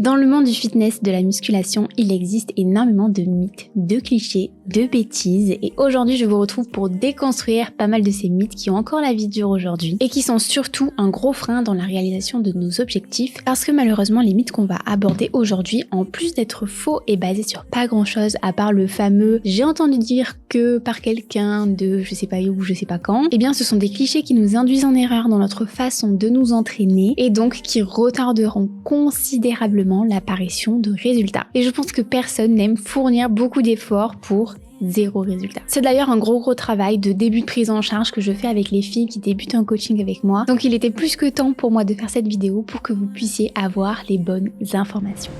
Dans le monde du fitness, de la musculation, il existe énormément de mythes, de clichés, de bêtises et aujourd'hui je vous retrouve pour déconstruire pas mal de ces mythes qui ont encore la vie dure aujourd'hui et qui sont surtout un gros frein dans la réalisation de nos objectifs parce que malheureusement les mythes qu'on va aborder aujourd'hui, en plus d'être faux et basés sur pas grand chose à part le fameux j'ai entendu dire que par quelqu'un de je sais pas où, je sais pas quand, eh bien ce sont des clichés qui nous induisent en erreur dans notre façon de nous entraîner et donc qui retarderont considérablement l'apparition de résultats. Et je pense que personne n'aime fournir beaucoup d'efforts pour zéro résultat. C'est d'ailleurs un gros travail de début de prise en charge que je fais avec les filles qui débutent en coaching avec moi. Donc il était plus que temps pour moi de faire cette vidéo pour que vous puissiez avoir les bonnes informations.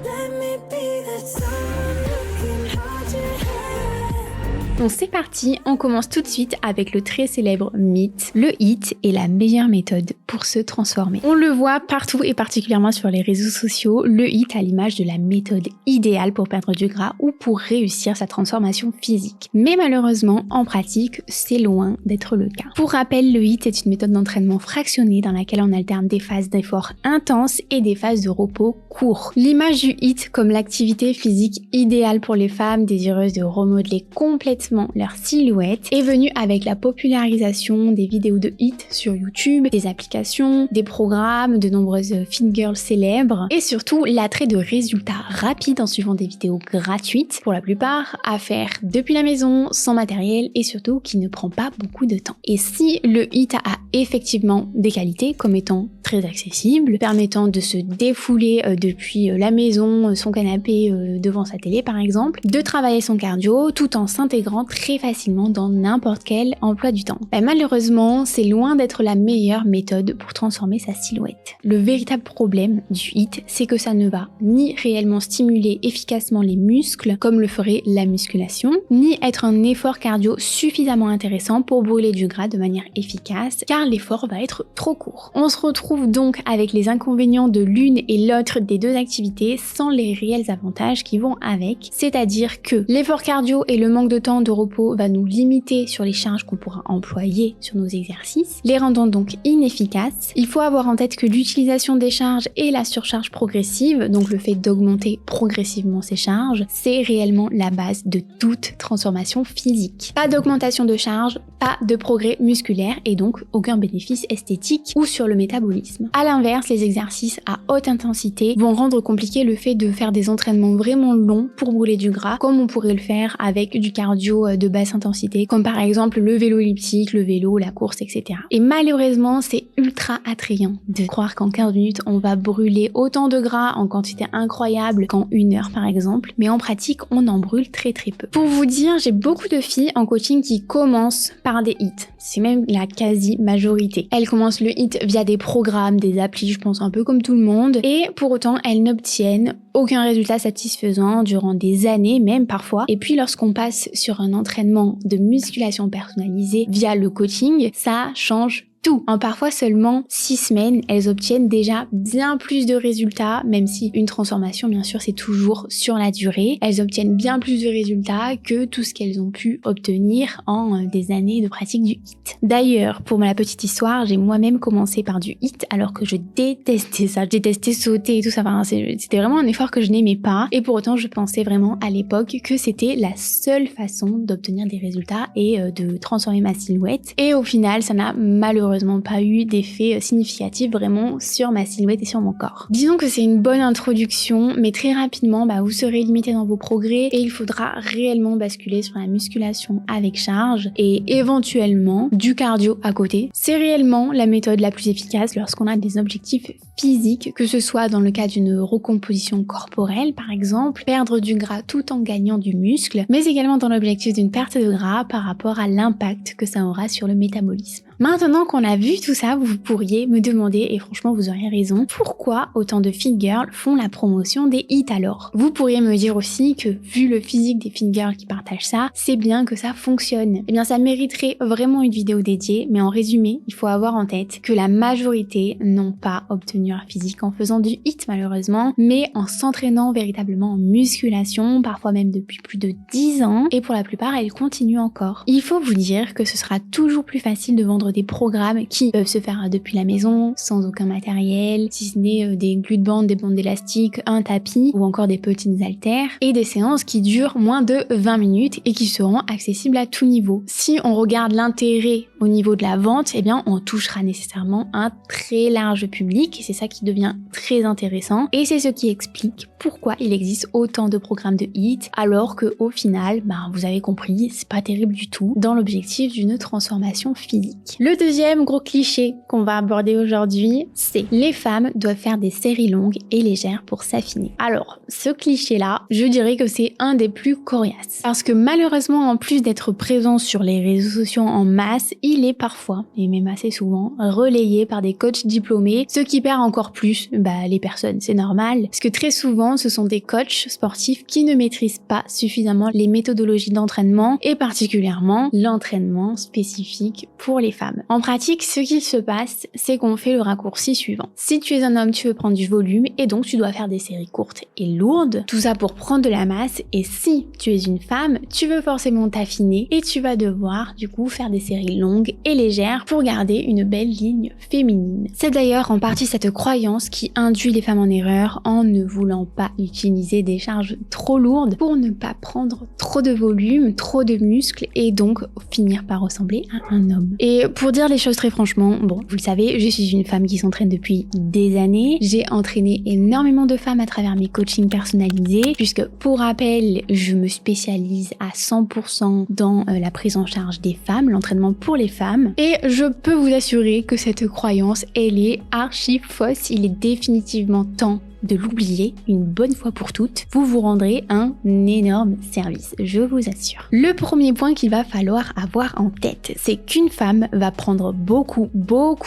Donc c'est parti, on commence tout de suite avec le très célèbre mythe. Le HIIT est la meilleure méthode pour se transformer. On le voit partout et particulièrement sur les réseaux sociaux, le HIIT a l'image de la méthode idéale pour perdre du gras ou pour réussir sa transformation physique. Mais malheureusement, en pratique, c'est loin d'être le cas. Pour rappel, le HIIT est une méthode d'entraînement fractionnée dans laquelle on alterne des phases d'effort intenses et des phases de repos courts. L'image du HIIT comme l'activité physique idéale pour les femmes désireuses de remodeler complètement leur silhouette est venue avec la popularisation des vidéos de HIIT sur YouTube, des applications, des programmes, de nombreuses fit girls célèbres et surtout l'attrait de résultats rapides en suivant des vidéos gratuites pour la plupart à faire depuis la maison, sans matériel et surtout qui ne prend pas beaucoup de temps. Et si le HIIT a effectivement des qualités comme étant très accessible, permettant de se défouler depuis la maison, son canapé devant sa télé par exemple, de travailler son cardio tout en s'intégrant très facilement dans n'importe quel emploi du temps. Malheureusement, c'est loin d'être la meilleure méthode pour transformer sa silhouette. Le véritable problème du HIIT, c'est que ça ne va ni réellement stimuler efficacement les muscles comme le ferait la musculation, ni être un effort cardio suffisamment intéressant pour brûler du gras de manière efficace, car l'effort va être trop court. On se retrouve donc avec les inconvénients de l'une et l'autre des deux activités sans les réels avantages qui vont avec, c'est-à-dire que l'effort cardio et le manque de temps de repos va nous limiter sur les charges qu'on pourra employer sur nos exercices, les rendant donc inefficaces. Il faut avoir en tête que l'utilisation des charges et la surcharge progressive, donc le fait d'augmenter progressivement ces charges, c'est réellement la base de toute transformation physique. Pas d'augmentation de charge, pas de progrès musculaire et donc aucun bénéfice esthétique ou sur le métabolisme. À l'inverse, les exercices à haute intensité vont rendre compliqué le fait de faire des entraînements vraiment longs pour brûler du gras, comme on pourrait le faire avec du cardio de basse intensité, comme par exemple le vélo elliptique, le vélo, la course, etc. Et malheureusement, c'est ultra attrayant de croire qu'en 15 minutes, on va brûler autant de gras en quantité incroyable qu'en 1 heure par exemple, mais en pratique, on en brûle très peu. Pour vous dire, j'ai beaucoup de filles en coaching qui commencent par des HIIT. C'est même la quasi-majorité. Elles commencent le HIIT via des programmes, des applis, je pense un peu comme tout le monde, et pour autant, elles n'obtiennent aucun résultat satisfaisant durant des années, même parfois. Et puis lorsqu'on passe sur un entraînement de musculation personnalisé via le coaching, ça change tout. En parfois seulement 6 semaines, elles obtiennent déjà bien plus de résultats, même si une transformation, bien sûr, c'est toujours sur la durée. Elles obtiennent bien plus de résultats que tout ce qu'elles ont pu obtenir en des années de pratique du HIIT. D'ailleurs, pour la petite histoire, j'ai moi-même commencé par du HIIT alors que je détestais ça. Je détestais sauter et tout ça. Enfin, c'était vraiment un effort que je n'aimais pas. Et pour autant, je pensais vraiment à l'époque que c'était la seule façon d'obtenir des résultats et de transformer ma silhouette. Et au final, ça n'a malheureusement pas eu d'effet significatif vraiment sur ma silhouette et sur mon corps. Disons que c'est une bonne introduction, mais très rapidement, vous serez limité dans vos progrès et il faudra réellement basculer sur la musculation avec charge et éventuellement du cardio à côté. C'est réellement la méthode la plus efficace lorsqu'on a des objectifs physiques, que ce soit dans le cas d'une recomposition corporelle par exemple, perdre du gras tout en gagnant du muscle, mais également dans l'objectif d'une perte de gras par rapport à l'impact que ça aura sur le métabolisme. Maintenant qu'on a vu tout ça, vous pourriez me demander, et franchement vous auriez raison, pourquoi autant de fit girls font la promotion des HIIT alors? Vous pourriez me dire aussi que vu le physique des fit girls qui partagent ça, c'est bien que ça fonctionne. Eh bien ça mériterait vraiment une vidéo dédiée, mais en résumé, il faut avoir en tête que la majorité n'ont pas obtenu leur physique en faisant du HIIT malheureusement, mais en s'entraînant véritablement en musculation, parfois même depuis plus de 10 ans, et pour la plupart elles continuent encore. Il faut vous dire que ce sera toujours plus facile de vendre apprendre des programmes qui peuvent se faire depuis la maison, sans aucun matériel, si ce n'est des glutes-bandes, des bandes élastiques, un tapis ou encore des petites haltères, et des séances qui durent moins de 20 minutes et qui seront accessibles à tout niveau. Si on regarde l'intérêt au niveau de la vente, eh bien on touchera nécessairement un très large public, et c'est ça qui devient très intéressant, et c'est ce qui explique pourquoi il existe autant de programmes de HIIT, alors que au final, vous avez compris, c'est pas terrible du tout dans l'objectif d'une transformation physique. Le deuxième gros cliché qu'on va aborder aujourd'hui, c'est les femmes doivent faire des séries longues et légères pour s'affiner. Alors, ce cliché-là, je dirais que c'est un des plus coriaces. Parce que malheureusement, en plus d'être présent sur les réseaux sociaux en masse, il est parfois, et même assez souvent, relayé par des coachs diplômés, ce qui perd encore plus les personnes. C'est normal, parce que très souvent, ce sont des coachs sportifs qui ne maîtrisent pas suffisamment les méthodologies d'entraînement, et particulièrement l'entraînement spécifique pour les femmes. En pratique, ce qu'il se passe, c'est qu'on fait le raccourci suivant. Si tu es un homme, tu veux prendre du volume, et donc tu dois faire des séries courtes et lourdes, tout ça pour prendre de la masse, et si tu es une femme, tu veux forcément t'affiner, et tu vas devoir du coup faire des séries longues et légères pour garder une belle ligne féminine. C'est d'ailleurs en partie cette croyance qui induit les femmes en erreur en ne voulant pas utiliser des charges trop lourdes pour ne pas prendre trop de volume, trop de muscles, et donc finir par ressembler à un homme. Et pour dire les choses très franchement, vous le savez, je suis une femme qui s'entraîne depuis des années. J'ai entraîné énormément de femmes à travers mes coachings personnalisés, puisque pour rappel, je me spécialise à 100% dans la prise en charge des femmes, l'entraînement pour les femmes, et je peux vous assurer que cette croyance, elle est archi fausse. Il est définitivement temps de l'oublier une bonne fois pour toutes. Vous vous rendrez un énorme service, je vous assure. Le premier point qu'il va falloir avoir en tête, c'est qu'une femme va prendre beaucoup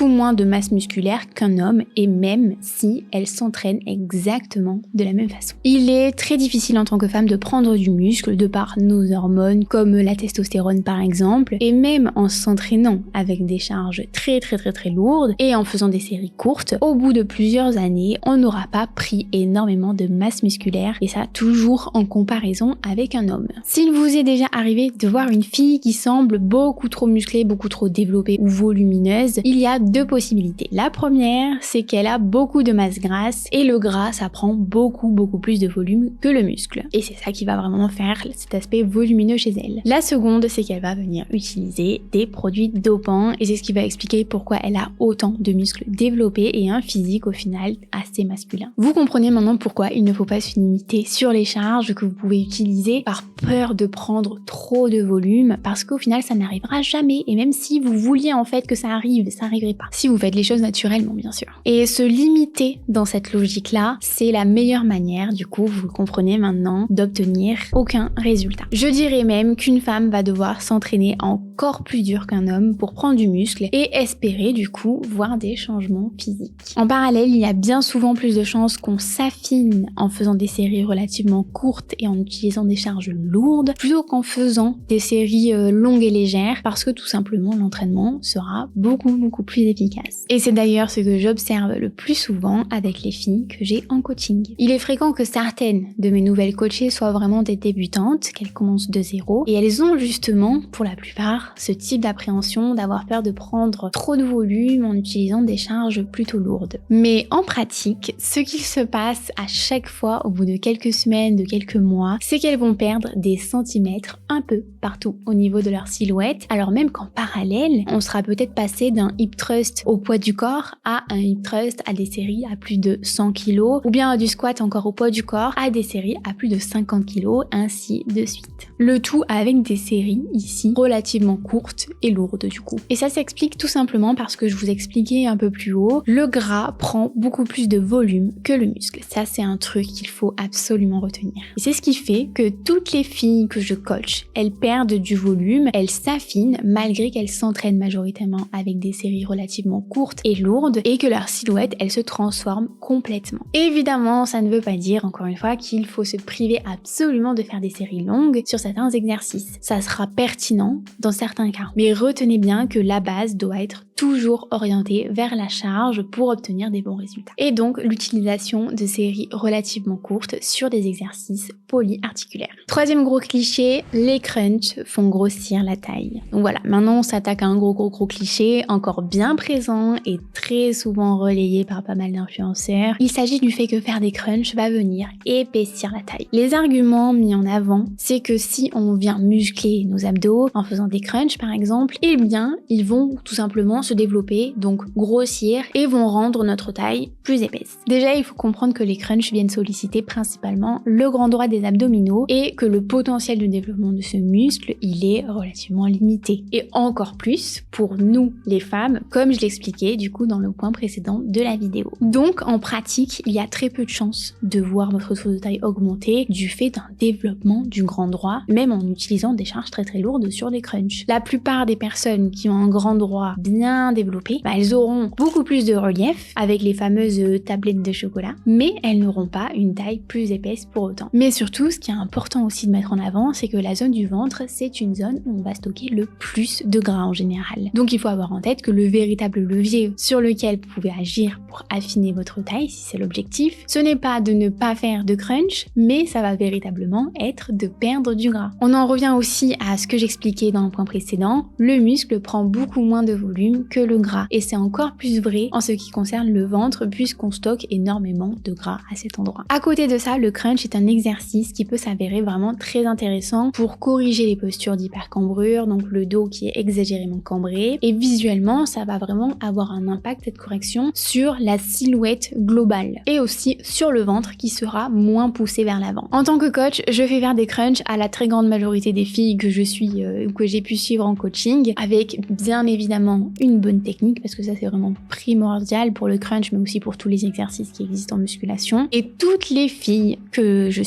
moins de masse musculaire qu'un homme, et même si elle s'entraîne exactement de la même façon. Il est très difficile en tant que femme de prendre du muscle de par nos hormones, comme la testostérone par exemple, et même en s'entraînant avec des charges très lourdes et en faisant des séries courtes, au bout de plusieurs années, on n'aura pas pris énormément de masse musculaire, et ça toujours en comparaison avec un homme. S'il vous est déjà arrivé de voir une fille qui semble beaucoup trop musclée, beaucoup trop développée ou volumineuse, il y a deux possibilités. La première, c'est qu'elle a beaucoup de masse grasse, et le gras, ça prend beaucoup plus de volume que le muscle. Et c'est ça qui va vraiment faire cet aspect volumineux chez elle. La seconde, c'est qu'elle va venir utiliser des produits dopants, et c'est ce qui va expliquer pourquoi elle a autant de muscles développés et un physique au final assez masculin. Vous comprenez maintenant pourquoi il ne faut pas se limiter sur les charges que vous pouvez utiliser par peur de prendre trop de volume, parce qu'au final ça n'arrivera jamais, et même si vous vouliez en fait que ça arrive, ça n'arriverait pas. Si vous faites les choses naturellement bien sûr. Et se limiter dans cette logique-là, c'est la meilleure manière, du coup vous le comprenez maintenant, d'obtenir aucun résultat. Je dirais même qu'une femme va devoir s'entraîner encore plus dur qu'un homme pour prendre du muscle et espérer du coup voir des changements physiques. En parallèle, il y a bien souvent plus de chances qu'on s'affine en faisant des séries relativement courtes et en utilisant des charges lourdes plutôt qu'en faisant des séries longues et légères, parce que tout simplement l'entraînement sera beaucoup plus efficace. Et c'est d'ailleurs ce que j'observe le plus souvent avec les filles que j'ai en coaching. Il est fréquent que certaines de mes nouvelles coachées soient vraiment des débutantes, qu'elles commencent de zéro, et elles ont justement, pour la plupart, ce type d'appréhension d'avoir peur de prendre trop de volume en utilisant des charges plutôt lourdes. Mais en pratique, ce qu'il se passe à chaque fois au bout de quelques semaines, de quelques mois, c'est qu'elles vont perdre des centimètres un peu partout au niveau de leur silhouette, alors même qu'en parallèle, on sera peut-être passé d'un hip thrust au poids du corps à un hip thrust à des séries à plus de 100 kg, ou bien du squat encore au poids du corps à des séries à plus de 50 kg, ainsi de suite. Le tout avec des séries ici relativement courtes et lourdes du coup. Et ça s'explique tout simplement parce que je vous expliquais un peu plus haut, le gras prend beaucoup plus de volume que le muscle. Ça, c'est un truc qu'il faut absolument retenir. Et c'est ce qui fait que toutes les filles que je coach, elles perdent du volume, elles s'affinent malgré qu'elles s'entraînent majoritairement avec des séries relativement courtes et lourdes, et que leur silhouette, elle se transforme complètement. Évidemment, ça ne veut pas dire, encore une fois, qu'il faut se priver absolument de faire des séries longues sur certains exercices. Ça sera pertinent dans certains cas. Mais retenez bien que la base doit être toujours orientée vers la charge pour obtenir des bons résultats. Et donc, l'utilisation répétition de séries relativement courtes sur des exercices polyarticulaires. Troisième gros cliché, les crunchs font grossir la taille. Donc voilà, maintenant on s'attaque à un gros cliché encore bien présent et très souvent relayé par pas mal d'influenceurs. Il s'agit du fait que faire des crunchs va venir épaissir la taille. Les arguments mis en avant, c'est que si on vient muscler nos abdos en faisant des crunchs par exemple, eh bien ils vont tout simplement se développer, donc grossir et vont rendre notre taille plus épaisse. Déjà, il faut comprendre que les crunchs viennent solliciter principalement le grand droit des abdominaux et que le potentiel de développement de ce muscle, il est relativement limité. Et encore plus pour nous les femmes, comme je l'expliquais du coup dans le point précédent de la vidéo. Donc en pratique, il y a très peu de chances de voir votre tour de taille augmenter du fait d'un développement du grand droit, même en utilisant des charges très lourdes sur les crunchs. La plupart des personnes qui ont un grand droit bien développé, elles auront beaucoup plus de relief avec les fameuses tablettes de chocolat, mais elles n'auront pas une taille plus épaisse pour autant. Mais surtout, ce qui est important aussi de mettre en avant, c'est que la zone du ventre, c'est une zone où on va stocker le plus de gras en général. Donc il faut avoir en tête que le véritable levier sur lequel vous pouvez agir pour affiner votre taille, si c'est l'objectif, ce n'est pas de ne pas faire de crunch, mais ça va véritablement être de perdre du gras. On en revient aussi à ce que j'expliquais dans le point précédent, le muscle prend beaucoup moins de volume que le gras, et c'est encore plus vrai en ce qui concerne le ventre puisqu'on stocke énormément de gras à cet endroit. À côté de ça, le crunch est un exercice qui peut s'avérer vraiment très intéressant pour corriger les postures d'hypercambrure, donc le dos qui est exagérément cambré, et visuellement ça va vraiment avoir un impact, cette correction, sur la silhouette globale et aussi sur le ventre qui sera moins poussé vers l'avant. En tant que coach, je fais faire des crunchs à la très grande majorité des filles que je suis que j'ai pu suivre en coaching, avec bien évidemment une bonne technique parce que ça c'est vraiment primordial pour le crunch mais aussi pour tous les exercices qui existent en musculation. Et toutes les filles que j'ai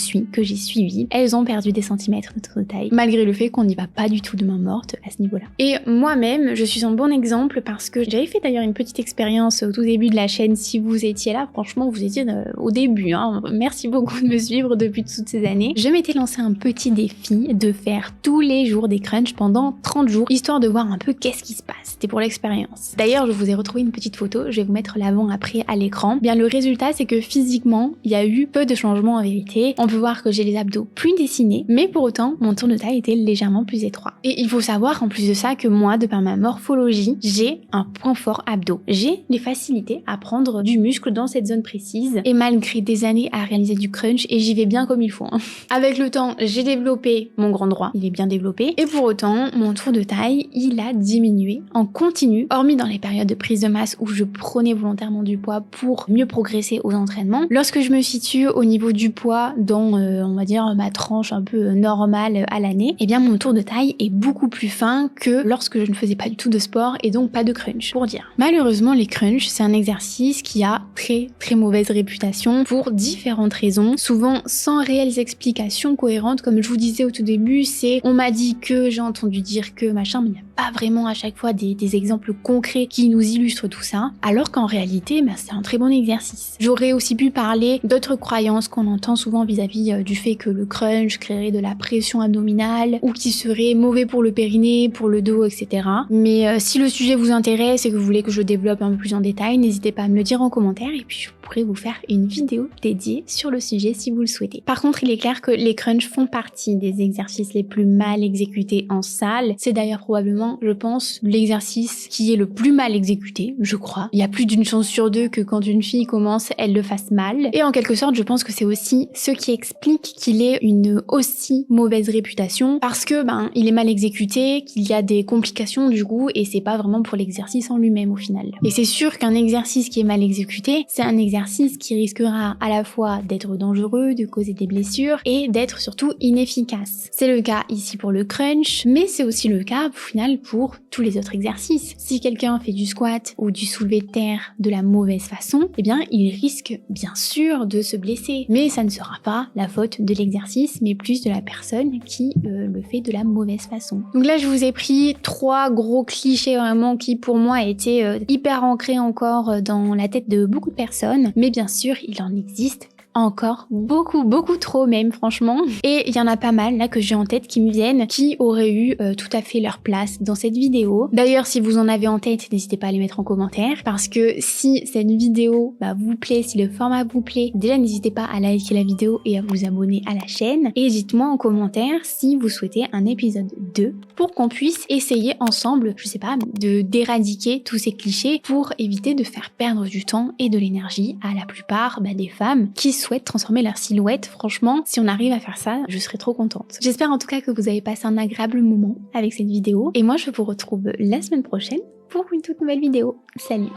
suivies, elles ont perdu des centimètres de taille malgré le fait qu'on n'y va pas du tout de main morte à ce niveau-là. Et moi-même, je suis un bon exemple parce que j'avais fait d'ailleurs une petite expérience au tout début de la chaîne. Si vous étiez là, franchement vous étiez au début, hein. Merci beaucoup de me suivre depuis toutes ces années. Je m'étais lancé un petit défi de faire tous les jours des crunchs pendant 30 jours, histoire de voir un peu qu'est-ce qui se passe. C'était pour l'expérience. D'ailleurs, je vous ai retrouvé une petite photo, je vais vous mettre l'avant-après à l'écran. Bien, le résultat, c'est que physiquement, il y a eu peu de changements en vérité. On peut voir que j'ai les abdos plus dessinés, mais pour autant, mon tour de taille était légèrement plus étroit. Et il faut savoir, en plus de ça, que moi, de par ma morphologie, j'ai un point fort abdos. J'ai des facilités à prendre du muscle dans cette zone précise, et malgré des années à réaliser du crunch, et j'y vais bien comme il faut. Hein. Avec le temps, j'ai développé mon grand droit, il est bien développé, et pour autant, mon tour de taille, il a diminué en continu, hormis dans les périodes de prise de masse où je prenais volontairement du poids pour mieux progresser aux entraînements. Lorsque je me situe au niveau du poids dans, on va dire, ma tranche un peu normale à l'année, eh bien mon tour de taille est beaucoup plus fin que lorsque je ne faisais pas du tout de sport et donc pas de crunch, pour dire. Malheureusement, les crunchs, c'est un exercice qui a très mauvaise réputation pour différentes raisons, souvent sans réelles explications cohérentes. Comme je vous disais au tout début, c'est on m'a dit que, j'ai entendu dire que, machin, mais il n'y a pas vraiment à chaque fois des exemples concrets qui nous illustrent tout ça, alors qu'en réalité, c'est un très bon exercice. J'aurais aussi pu parler d'autres croyances qu'on entend souvent vis-à-vis du fait que le crunch créerait de la pression abdominale ou qui serait mauvais pour le périnée, pour le dos, etc. Mais si le sujet vous intéresse et que vous voulez que je développe un peu plus en détail, n'hésitez pas à me le dire en commentaire et puis je pourrais vous faire une vidéo dédiée sur le sujet si vous le souhaitez. Par contre, il est clair que les crunchs font partie des exercices les plus mal exécutés en salle. C'est d'ailleurs probablement, je pense, l'exercice qui est le plus mal exécuté, je crois. Il y a plus d'une chance sur deux que quand une fille commence, elle le fasse mal. Et en quelque sorte, je pense que c'est aussi ce qui explique qu'il ait une aussi mauvaise réputation parce que, il est mal exécuté, qu'il y a des complications du coup et c'est pas vraiment pour l'exercice en lui-même au final. Et c'est sûr qu'un exercice qui est mal exécuté, c'est un exercice qui risquera à la fois d'être dangereux, de causer des blessures et d'être surtout inefficace. C'est le cas ici pour le crunch, mais c'est aussi le cas au final pour tous les autres exercices. Si quelqu'un fait du squat ou du soulevé de terre de la mauvaise façon, eh bien il risque bien sûr de se blesser. Mais ça ne sera pas la faute de l'exercice, mais plus de la personne qui le fait de la mauvaise façon. Donc là je vous ai pris 3 gros clichés vraiment qui pour moi étaient hyper ancrés encore dans la tête de beaucoup de personnes. Mais bien sûr, il en existe encore beaucoup trop même franchement. Et il y en a pas mal là que j'ai en tête qui me viennent, qui auraient eu tout à fait leur place dans cette vidéo. D'ailleurs, si vous en avez en tête, n'hésitez pas à les mettre en commentaire, parce que si cette vidéo vous plaît, si le format vous plaît, déjà n'hésitez pas à liker la vidéo et à vous abonner à la chaîne. Et dites-moi en commentaire si vous souhaitez un épisode 2 pour qu'on puisse essayer ensemble, je sais pas, d'éradiquer tous ces clichés pour éviter de faire perdre du temps et de l'énergie à la plupart des femmes qui souhaitent transformer leur silhouette. Franchement, si on arrive à faire ça, je serais trop contente. J'espère en tout cas que vous avez passé un agréable moment avec cette vidéo et moi je vous retrouve la semaine prochaine pour une toute nouvelle vidéo. Salut!